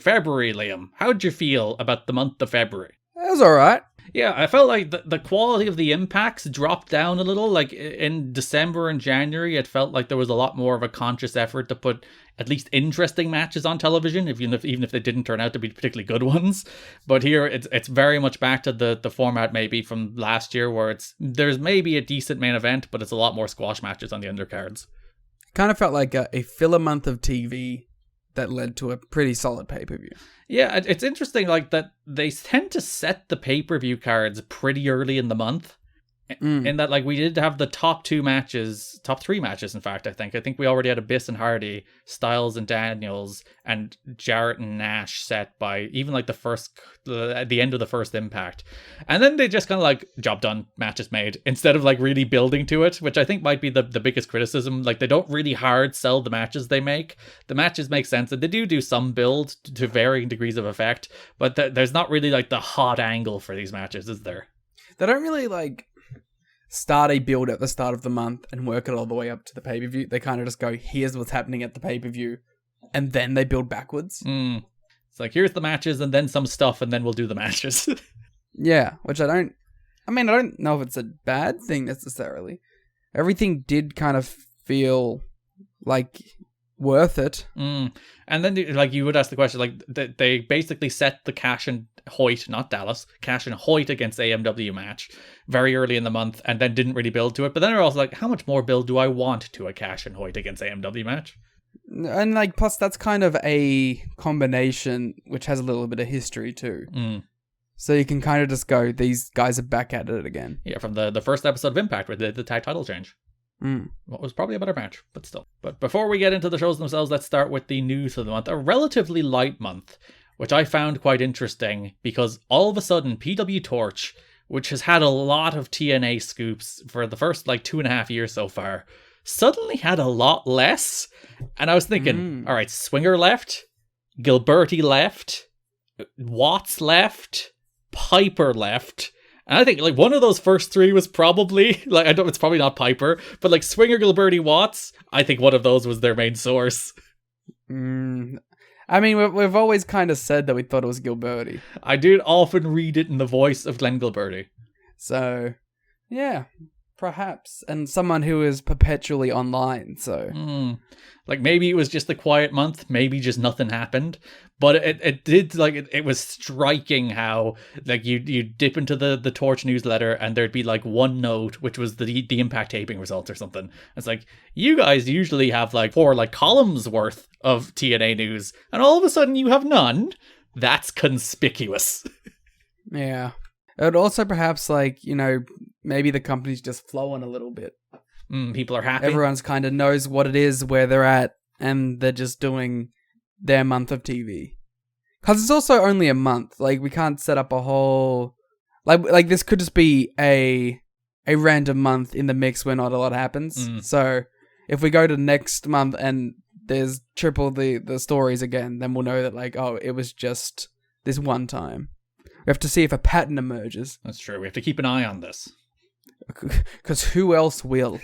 February, Liam. How'd you feel about the month of February? It was alright. Yeah, I felt like the quality of the impacts dropped down a little. Like in December and January, it felt like there was a lot more of a conscious effort to put at least interesting matches on television, even if they didn't turn out to be particularly good ones. But here, it's very much back to the format maybe from last year, where there's maybe a decent main event, but it's a lot more squash matches on the undercards. Kind of felt like a filler month of TV that led to a pretty solid pay-per-view. Yeah, it's interesting like that they tend to set the pay-per-view cards pretty early in the month. In that, like, we did have the top three matches, in fact, I think we already had Abyss and Hardy, Styles and Daniels, and Jarrett and Nash set by even like the end of the first Impact. And then they just kind of like, job done, matches made, instead of like really building to it, which I think might be the biggest criticism. Like, they don't really hard sell the matches they make. The matches make sense, and they do some build to varying degrees of effect, but there's not really like the hot angle for these matches, is there? They don't really like start a build at the start of the month and work it all the way up to the pay-per-view. They kind of just go, here's what's happening at the pay-per-view, and then they build backwards. It's like, here's the matches and then some stuff, and then we'll do the matches. Yeah, which I don't know if it's a bad thing necessarily. Everything did kind of feel like worth it. And then like you would ask the question, like they basically set the Cash and Hoyt, not Dallas, Cash and Hoyt against AMW match very early in the month, and then didn't really build to it. But then they're also like, how much more build do I want to a Cash and Hoyt against AMW match? And like, plus that's kind of a combination which has a little bit of history too. So you can kind of just go, these guys are back at it again. Yeah, from the first episode of Impact with the tag title change. What was probably a better match, but still. But before we get into the shows themselves, let's start with the news of the month. A relatively light month, which I found quite interesting, because all of a sudden PW Torch, which has had a lot of TNA scoops for the first like 2.5 years so far, suddenly had a lot less. And I was thinking, all right, Swinger left, Gilberti left, Watts left, Piper left. And I think like one of those first three was probably like, it's probably not Piper, but like Swinger, Gilberti, Watts, I think one of those was their main source. I mean, we've always kind of said that we thought it was Gilberti. I did often read it in the voice of Glenn Gilberti. So, yeah, perhaps. And someone who is perpetually online, so. Like, maybe it was just a quiet month, maybe just nothing happened. But it did, like, it was striking how, like, you dip into the Torch newsletter and there'd be, like, one note, which was the Impact taping results or something. It's like, you guys usually have, like, 4, like, columns worth of TNA news, and all of a sudden you have none. That's conspicuous. Yeah. It would also perhaps, like, you know, maybe the company's just flowing a little bit. People are happy. Everyone's kind of knows what it is, where they're at, and they're just doing their month of TV. Because it's also only a month. Like, we can't set up a whole... Like this could just be a random month in the mix where not a lot happens. So, if we go to next month and there's triple the stories again, then we'll know that, like, oh, it was just this one time. We have to see if a pattern emerges. That's true. We have to keep an eye on this. Because who else will?